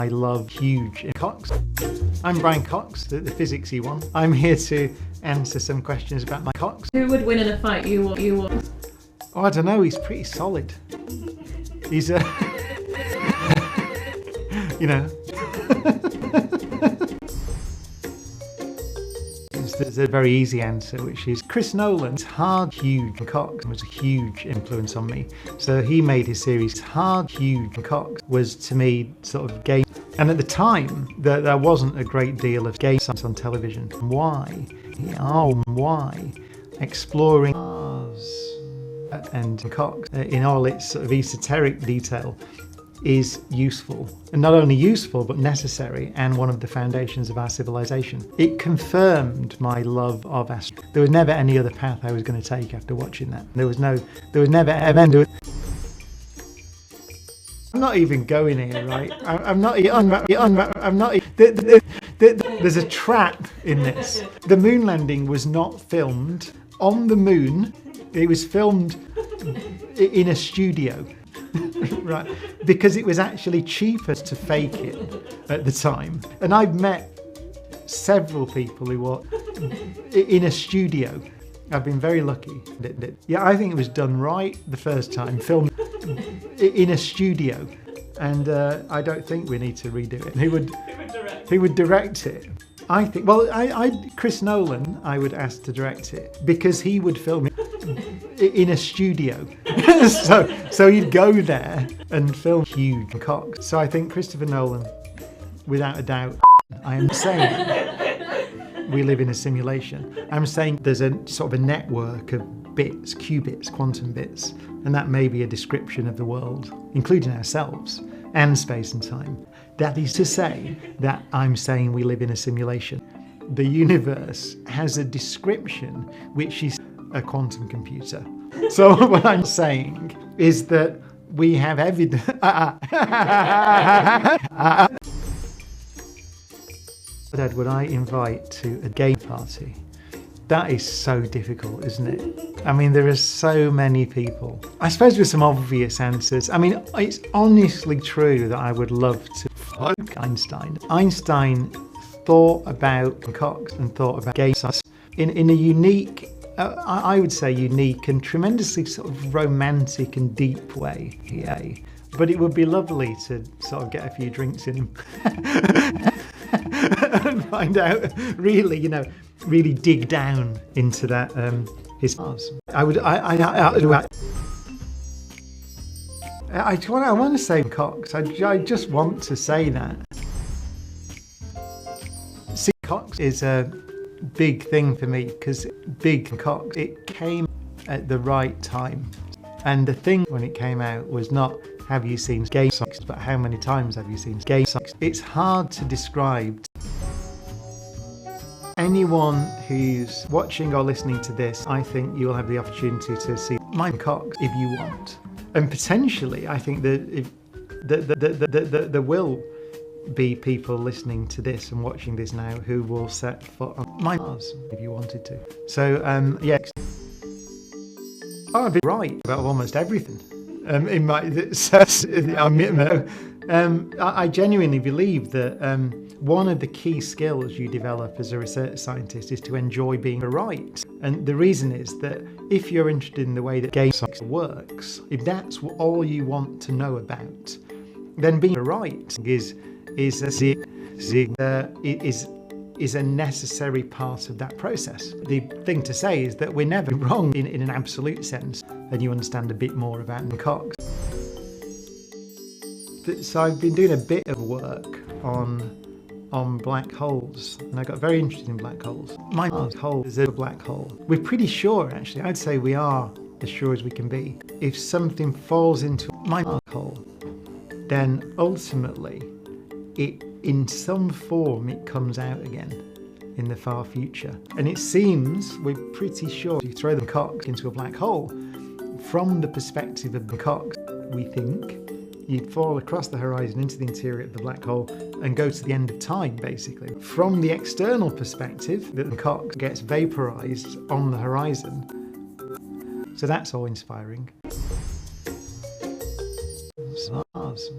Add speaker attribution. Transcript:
Speaker 1: I love huge Cox. I'm Brian Cox, the physicsy one. I'm here to answer some questions about my Cox.
Speaker 2: Who would win in a fight, you or?
Speaker 1: Oh, I don't know, he's pretty solid. He's a... you know. There's a very easy answer, which is Chris Nolan's Hard, Huge Cox was a huge influence on me. So he made his series Hard, Huge Cox was to me sort of gay. And at the time, there wasn't a great deal of gay science on television. Why? Why? Exploring Mars and Cox in all its sort of esoteric detail is useful, and not only useful but necessary, and one of the foundations of our civilization. It confirmed my love of astro. There was never any other path I was going to take after watching that. There was never ever. I'm not even going here, right? I'm not. There's a trap in this. The moon landing was not filmed on the moon. It was filmed in a studio. Right, because it was actually cheaper to fake it at the time. And I've met several people who were in a studio. I've been very lucky. Yeah, I think it was done right the first time, filmed in a studio. And I don't think we need to redo it. Who would direct it? I think, well, Chris Nolan, I would ask to direct it because he would film it in a studio. so he'd go there and film huge Cox. So I think Christopher Nolan, without a doubt. I am saying we live in a simulation. I'm saying there's a sort of a network of bits, qubits, quantum bits, and that may be a description of the world, including ourselves and space and time. That is to say that I'm saying we live in a simulation. The universe has a description which is a quantum computer. So what I'm saying is that we have evidence. Dad, would I invite to a gay party? That is so difficult, isn't it? I mean, there are so many people. I suppose with some obvious answers. I mean, it's honestly true that I would love to fuck Einstein. Einstein thought about Cox and thought about gay sex in a unique, I would say unique and tremendously sort of romantic and deep way. Yeah. But it would be lovely to sort of get a few drinks in him and find out, really dig down into that, his Mars. I want to say Cox. I just want to say that. See, Cox is a big thing for me because big Cox, it came at the right time. And the thing when it came out was not have you seen gay sex, but how many times have you seen gay sex? It's hard to describe. Anyone who's watching or listening to this, I think you will have the opportunity to see my Cox if you want. And potentially, I think that there will be people listening to this and watching this now who will set foot on my Mars if you wanted to. So, yeah. I'd be right about almost everything. I genuinely believe that one of the key skills you develop as a research scientist is to enjoy being right. And the reason is that if you're interested in the way that gay sex works, if that's all you want to know about, then being right is a necessary part of that process. The thing to say is that we're never wrong in an absolute sense, and you understand a bit more about Cox. So I've been doing a bit of work on black holes, and I got very interested in black holes. My Mars hole is a black hole. We're pretty sure, actually. I'd say we are as sure as we can be. If something falls into my Mars hole, then ultimately, in some form, it comes out again in the far future. And it seems, we're pretty sure, if you throw the Cox into a black hole, from the perspective of the Cox, we think, you'd fall across the horizon into the interior of the black hole and go to the end of time, basically. From the external perspective, the Cox gets vaporized on the horizon. So that's all inspiring. Stars.